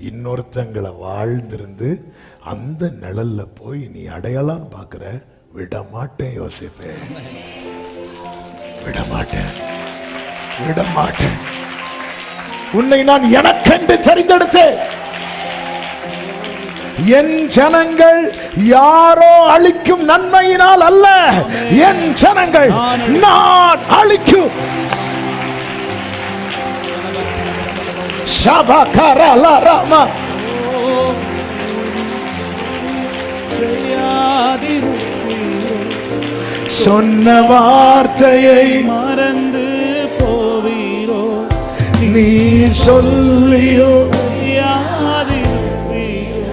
இன்னொருத்தங்களை வாழ்ந்திருந்து அந்த நிழல்ல போய் நீ அடையலான்னு பாக்குற. விட மாட்டேன் யோசிப்பே, விட மாட்டேன், விட மாட்டேன். உன்னை நான் எனக்கென்று தெரிந்தெடுத்தேன். என் ஜனங்கள் யாரோ அளிக்கும் நன்மையினால் அல்ல, என் ஜனங்கள் நான் அளிக்கும் சபகரலரமா சொன்ன வார்த்தையை மறந்து போவீரோ, நீ சொல்லியோ செய்யாதிருப்பீரோ.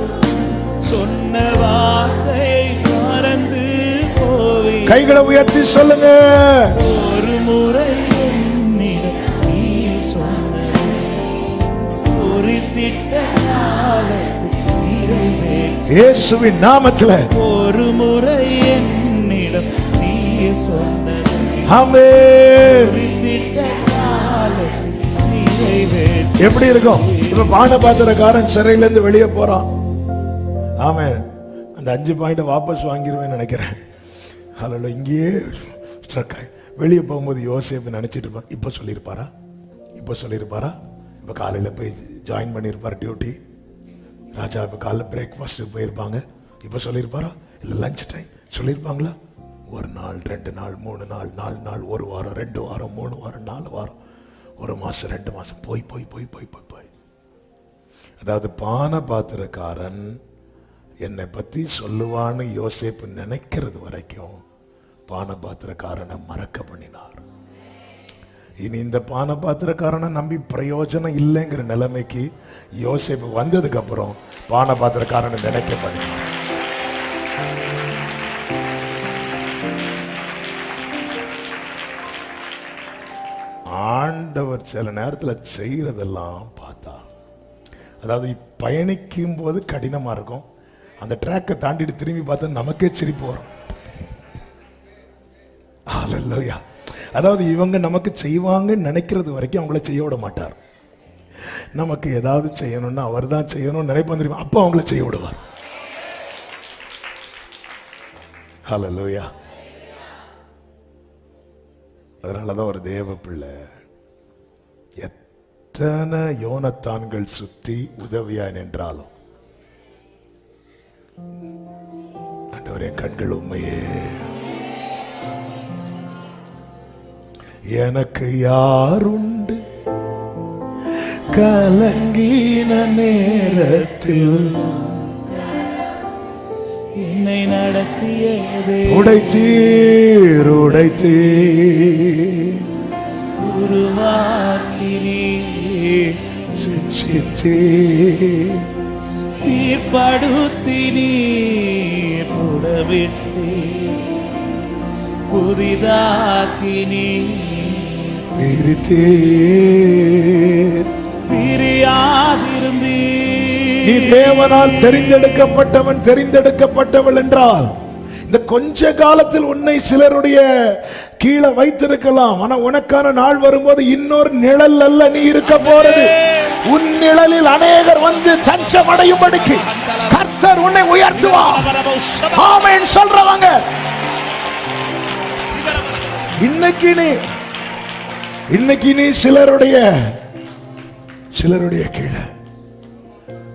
சொன்ன வார்த்தையை மறந்து போவீரோ. கைகளை உயர்த்தி சொல்லுங்க. ஒரு முறை என்னிடம் நீ சொன்னது குறித்திட்ட காலத்தில் நிறைவேற்று. இயேசுவின் நாமத்தில் ஒரு முறை என்னிடம் நீ சொன்னது ஆமென். குறித்திட்ட காலத்தில் நிறைவேற்று. எப்படி இருக்கும்? இப்ப பானபாத்திரக்காரன் சிறையில இருந்து வெளியே போறான். ஆமென். அந்த 5 பாயிண்ட் வாபஸ் வாங்கிடுவேன்னு நினைக்கிறேன். அல்ல இங்கேயே ஸ்ட்ரக் ஆகி வெளியே போகும்போது யோசேப்பு நினைச்சிட்டு இருப்பான். இப்போ சொல்லியிருப்பாரா, இப்போ சொல்லியிருப்பாரா, இப்போ காலையில் போய் ஜாயின் பண்ணியிருப்பார் டியூட்டி. ராஜா இப்போ காலைல பிரேக்ஃபாஸ்ட்டுக்கு போயிருப்பாங்க. இப்போ சொல்லியிருப்பாரா, இல்லை லஞ்ச் டைம் சொல்லியிருப்பாங்களா? 1 நாள் 2 நாள் 3 நாள் 4 நாள் 1 வாரம் 2 வாரம் 3 வாரம் 4 வாரம் 1 மாதம் 2 மாதம் போய் போய் போய் போய் போய் போய். அதாவது பானபாத்திரக்காரன் என்னை பற்றி சொல்லுவான்னு யோசேப்பு நினைக்கிறது வரைக்கும் பானபாத்திரக்காரனை மறக்க பண்ணினார். இனி இந்த பானபாத்திரக்காரனை நம்பி பிரயோஜனம் இல்லைங்கிற நிலைமைக்கு யோசேப்பு வந்ததுக்கு அப்புறம் பானபாத்திரக்காரனை நினைக்க பண்ணினார். ஆண்டவர் சில நேரத்தில் செய்யறதெல்லாம் பார்த்தா, அதாவது பயணிக்கும் போது கடினமா இருக்கும். அந்த ட்ராக்கை தாண்டிட்டு திரும்பி பார்த்தா நமக்கே சிரிப்பு வரும். ஹல்லேலூயா. அதாவது இவங்க நமக்கு செய்வாங்கன்னு நினைக்கிறது வரைக்கும் அவங்கள செய்ய விட மாட்டார். நமக்கு ஏதாவது செய்யணும்னா அவர் தான் செய்யணும்னு நினைப்போம் தெரியுமா, அப்போ அவங்கள செய்ய விடுவார். ஹல்லேலூயா. அதனாலதான் ஒரு தேவ பிள்ளை எத்தனை யோனத்தான்கள் சுத்தி உதவியா நின்றாலும் ஆண்டவரே கண்கள் உண்மையே, எனக்கு யாருண்டு கலங்கின நேரத்தில் என்னை நடத்தியதே உடைத்தீர் உடைத்தீர் உருவாக்கினீ சிச்சித்தீர் சீர்படுத்தினீர் புடவிட்டு புதிதாக்கினீர் பிரித்தீர். பிரியாதிருந்தீர். நீ தேவனால் தெரிந்தெடுக்கப்பட்டவன் தெரிந்தெடுக்கப்பட்டவள் என்றால் இந்த கொஞ்ச காலத்தில் உன்னை சிலருடைய கீழே வைத்திருக்கலாம். ஆனா உனக்கான நாள் வரும்போது இன்னொரு நிழல் அல்ல நீ இருக்க போறது. உன் நிழலில் அநேகர் வந்து தஞ்சமடையும்படிக்கு கர்த்தர் உன்னை உயர்த்துவார். ஆமென் சொல்றவங்க இன்னைக்கு நீ சிலருடைய கீழே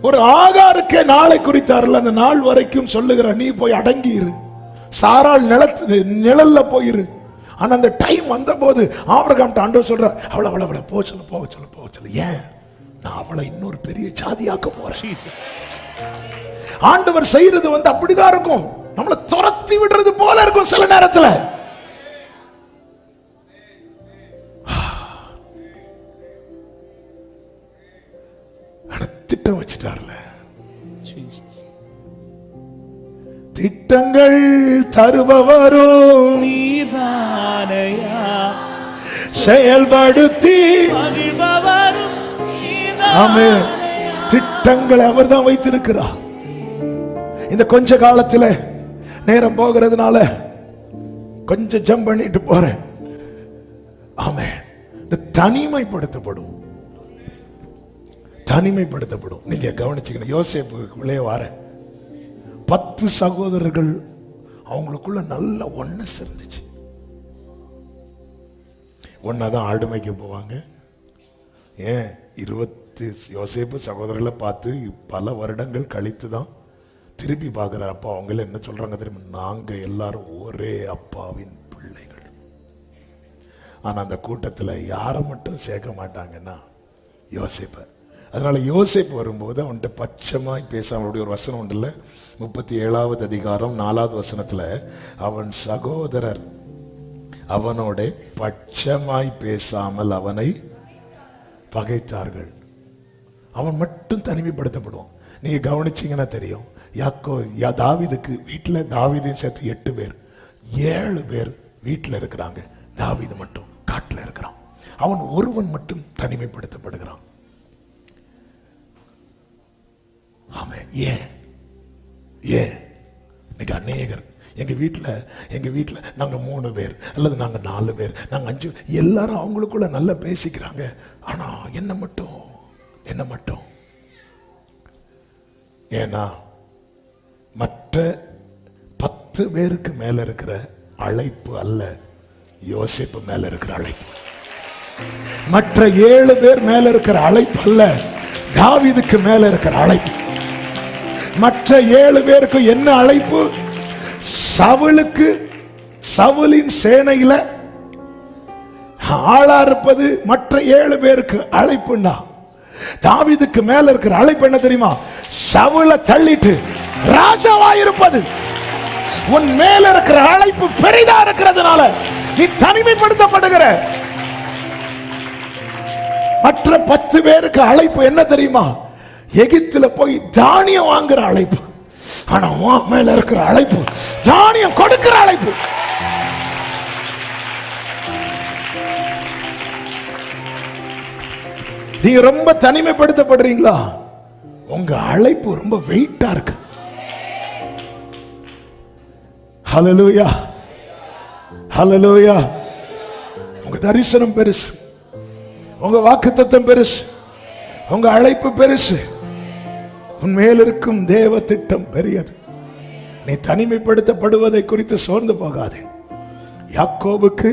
ஒரு ஆகாருக்கு நாளை குறித்தார்ல, அந்த நாள் வரைக்கும் சொல்லுகிற நீ போய் அடங்கியிரு, சாரால் நிழல்ல போயிரு. ஆனா அந்த டைம் வந்த போது ஆபிரகாம் ஆண்டவர் சொல்ற, அவளை போக சொல்லு. ஏன்? நான் அவளை இன்னொரு பெரிய ஜாதியாக்க போறேன். ஆண்டவர் செய்யறது அப்படிதான் இருக்கும். நம்மளை துரத்தி விடுறது போல இருக்கும் சில நேரத்துல. திட்டம் வச்சுட்டார்ல. திட்டங்கள் தருபவரும் நீதானையா, செயல்படுத்தி மகிழ்பவரும் ஆமென். திட்டங்களை அவர் தான் வைத்திருக்கிறார். இந்த கொஞ்ச காலத்துல நேரம் போகிறதுனால கொஞ்சம் ஜம்ப் பண்ணிட்டு போறேன். ஆமென். இந்த தனிமைப்படுத்தப்படும் தனிமைப்படுத்தப்படும். நீங்க கவனிச்சுக்கணும். யோசேப்புக்குள்ளே வர 10 சகோதரர்கள் அவங்களுக்குள்ள நல்ல ஒன்னஸ் இருந்துச்சு. ஒன்னாதான் ஆடுமைக்கு போவாங்க. ஏன் 20 யோசேப்பு சகோதரர்களை பார்த்து பல வருடங்கள் கழித்து தான் திருப்பி பார்க்குறாரு. அப்பா அவங்கள என்ன சொல்றாங்க தெரியுமா? நாங்க எல்லாரும் ஒரே அப்பாவின் பிள்ளைகள். ஆனா அந்த கூட்டத்தில் யாரை மட்டும் சேர்க்க மாட்டாங்கன்னா யோசேப்பை. அதனால யோசேப்பு வரும்போது அவன்கிட்ட பட்சமாய் பேச, அவனுடைய ஒரு வசனம் உண்டுல்ல, 37வது அதிகாரம் 4வது வசனத்துல, அவன் சகோதரர் அவனோட பட்சமாய் பேசாமல் அவனை பகைத்தார்கள். அவன் மட்டும் தனிமைப்படுத்தப்படுவான். நீங்க கவனிச்சீங்கன்னா தெரியும். தாவீதுக்கு வீட்டில் தாவீதையும் சேர்த்து 8 பேர், 7 பேர் வீட்டில் இருக்கிறாங்க. தாவீது மட்டும் காட்டில் இருக்கிறான். அவன் ஒருவன் மட்டும் தனிமைப்படுத்தப்படுகிறான். ஆமாம். ஏன் இன்னைக்கு அநேகர் எங்க வீட்டில் நாங்க 3 பேர் அல்லது நாங்க 4 பேர், நாங்க 5, எல்லாரும் அவங்களுக்குள்ள நல்லா பேசிக்கிறாங்க. ஆனா என்ன மட்டும் ஏன்னா மற்ற 10 பேருக்கு மேல இருக்கிற அழைப்பு அல்ல யோசேப்பு மேல இருக்கிற அழைப்பு. மற்ற 7 பேர் மேல இருக்கிற அழைப்பு அல்ல தாவீதுக்கு மேல இருக்கிற அழைப்பு. மற்ற 7 பேருக்கு என்ன அழைப்பு? சவுலுக்கு சவுலின் சேனையில ஆளா இருப்பது மற்ற 7 பேருக்கு அழைப்புன்னா, தாவீதுக்கு மேல இருக்கிற அழைப்பு என்ன தெரியுமா? சவுலை தள்ளிட்டு ராஜாவா இருப்பது. உன் மேல இருக்கிற அழைப்பு பெரிதா இருக்கிறதுனால நீ தனிமைப்படுத்தப்படுகிற. மற்ற 10 பேருக்கு அழைப்பு என்ன தெரியுமா? எகிப்துல போய் தானியம் வாங்குற அழைப்பு. ஆனா உன் மேல இருக்கிற அழைப்பு தானியம் கொடுக்கிற அழைப்பு. நீங்க ரொம்ப தனிமைப்படுத்தப்படுறீங்களா? உங்க அழைப்பு ரொம்ப வெயிட்டா இருக்கு. ஹல்லேலூயா, ஹல்லேலூயா. உங்க தரிசனம் பெருசு, உங்க வாக்குத்தத்தம் பெருசு, உங்க அழைப்பு பெருசு, உன்மேல் இருக்கும் தேவ திட்டம் பெரியது. நீ தனிமைப்படுத்தப்படுவதை குறித்து சோர்ந்து போகாதே. யாக்கோபுக்கு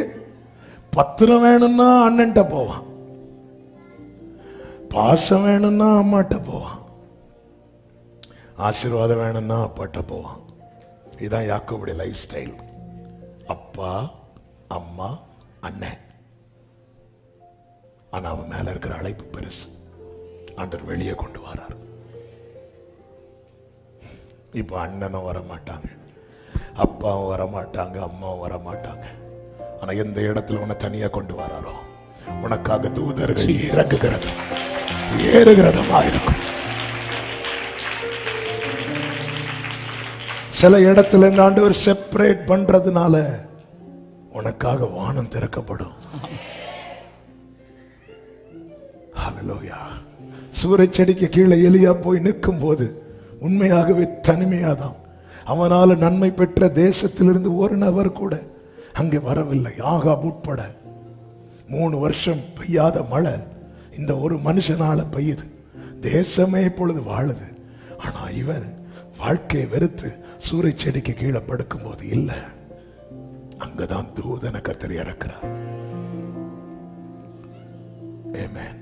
பத்திரம் வேணும்னா அண்ணன்ட்ட போவான், பாசம் வேணும்னா அம்மாட்ட போவான், ஆசீர்வாதம் வேணும்னா அப்பாட்ட போவான். இதுதான் யாக்கோபுடைய லைஃப் ஸ்டைல். அப்பா, அம்மா, அண்ணன். ஆனா அவன் மேல இருக்கிற அழைப்பு பெருசு. ஆண்டவர் வெளியே கொண்டு வரார். இப்ப அண்ணனும் வரமாட்டாங்க, அப்பாவும் வரமாட்டாங்க, அம்மாவும் வரமாட்டாங்க. ஆனா எந்த இடத்துல உன்னை தனியா கொண்டு வராரோ உனக்காக தூதர்கள் இறங்குகிறது ஏறுகிறதுமா இருக்கும். சில இடத்துல இந்த ஆண்டவர் செப்பரேட் பண்றதுனால உனக்காக வானம் திறக்கப்படும். ஹல்லேலூயா. சூறை செடிக்கு கீழே எலியா போய் நிற்கும் போது உண்மையாகவே தனிமையாதான். அவனால நன்மை பெற்ற தேசத்திலிருந்து ஒரு நபர் கூட அங்கே வரவில்லை. ஆகாப் உட்பட 3 வருஷம் பெய்யாத மழை இந்த ஒரு மனுஷனால பெய்யுது. தேசமே இப்பொழுது வாழுது. ஆனா இவன் வாழ்க்கையை வெறுத்து சூறை செடிக்கு கீழே படுக்கும் போது இல்ல, அங்கதான் தூதனை கர்த்தர் இறக்கிறார். ஆமென்.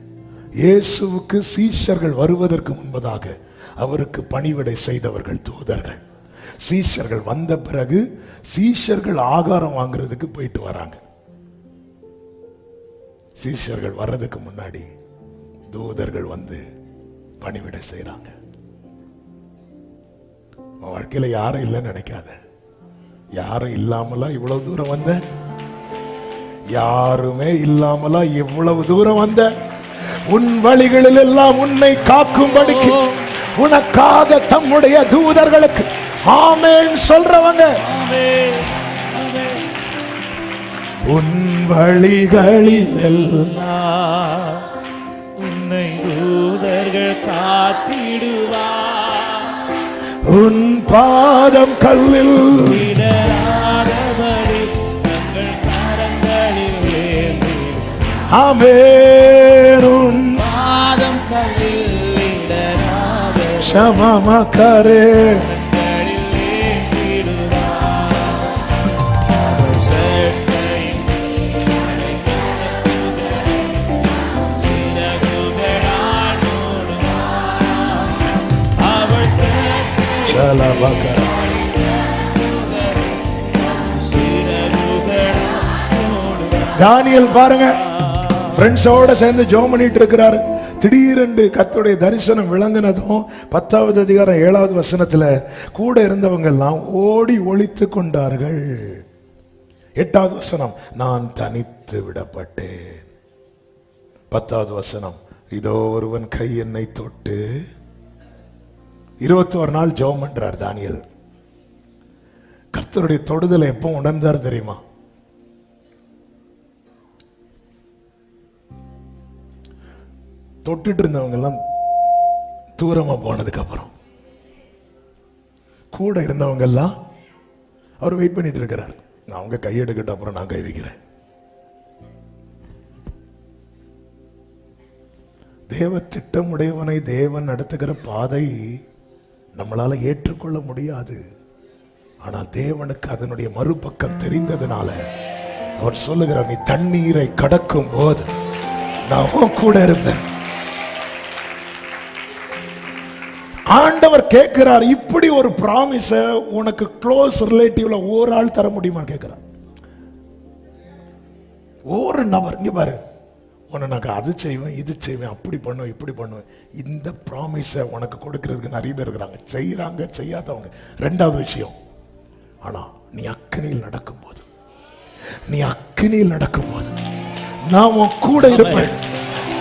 இயேசுவுக்கு சீஷர்கள் வருவதற்கு முன்பதாக அவருக்கு பணிவிடை செய்தவர்கள் தூதர்கள். சீஷர்கள் வந்த பிறகு சீஷர்கள் ஆகாரம் வாங்குறதுக்கு போயிட்டு வராங்க. சீஷர்கள் வர்றதுக்கு முன்னாடி தூதர்கள் வந்து பணிவிடை செய்யறாங்க. வாழ்க்கையில யாரும் இல்லைன்னு நினைக்காத. யாரும் இல்லாமலா இவ்வளவு தூரம் வந்த? யாருமே இல்லாமலா இவ்வளவு தூரம் வந்த? உன் வழிகளில் எல்லாம் உன்னை காக்கும்படிக்கு உனக்காக தம்முடைய தூதர்களுக்கு ஆமென் சொல்றவங்க. உன் வழிகளில் எல்லாம் உன்னை தூதர்கள் காத்திடுவார். உன் பாதம் கல்லில் இடராதபடி தங்கள் கரங்களில் ஏந்தி ஆமென். உன் பாதம் கல்லில் ஷமாமக்காரே கரங்களில் ஏந்திடுவார். அவர் செட்டையின் சிறகுகளால் மூடுவார். அவர் செட்டையின் ஷலபகர தானியேல் பாருங்க, ஃப்ரெண்ட்ஸோட சேர்ந்து ஜெபம் பண்ணிட்டு இருக்கிறாரு. திடீரென்று கர்த்தருடைய தரிசனம் விளங்கினதும் 10வது அதிகாரம் 7வது வசனத்துல கூட இருந்தவங்க எல்லாம் ஓடி ஒளித்து கொண்டார்கள். 8வது வசனம், நான் தனித்து விடப்பட்டேன். 10வது வசனம், இதோ ஒருவன் கை என்னை தொட்டு. 21 நாள் ஜெபம் பண்றார் தானியேல். கர்த்தருடைய தொடுதலை எப்போ உணர்ந்தார் தெரியுமா? தொட்டுட்டு இருந்தவங்க எல்லாம் தூரமா போனதுக்கு அப்புறம் கூட இருந்தவங்க எல்லாம் அவர் வெயிட் பண்ணிட்டு இருக்கிறார். அவங்க கையெடுக்கிட்ட அப்புறம் நான் கை வைக்கிறேன். தேவ திட்டமுடையவனை தேவன் நடத்துகிற பாதை நம்மளால ஏற்றுக்கொள்ள முடியாது. ஆனால் தேவனுக்கு அதனுடைய மறுபக்கம் தெரிந்ததுனால அவர் சொல்லுகிறார், நீ தண்ணீரை கடக்கும் போது நான் உன் கூட இருப்பேன். ஆண்டவர் கேட்கிறார், இப்படி ஒரு பிராமிஸ உனக்கு க்ளோஸ் ரிலேட்டிவ்ல ஒரு ஆள் தர முடியுமா கேட்கிறார். ஒரு நபர், இங்க பாரு, உன்னை நான் அது செய்வேன் இது செய்வேன் அப்படி பண்ணுவேன் இப்படி பண்ணுவேன். இந்த ப்ராமிஸ உனக்கு கொடுக்கிறதுக்கு நிறைய பேர் இருக்கிறாங்க, செய்யறாங்க செய்யாதவங்க. 2வது விஷயம், ஆனா நீ அக்கினியில் நடக்கும்போது, நீ அக்கினியில் நடக்கும்போது நான் உன் கூட இருப்பேன்.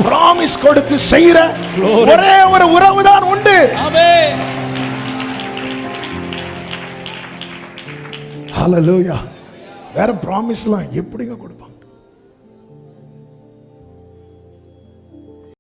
பிராமிஸ் கொடுத்து செய்யற ஒரே ஒரு உறவு தான் உண்டு. ஆமென். ஹல்லேலூயா. வேற பிராமிஸ்லாம் எப்படிங்க கொடுப்பாங்க?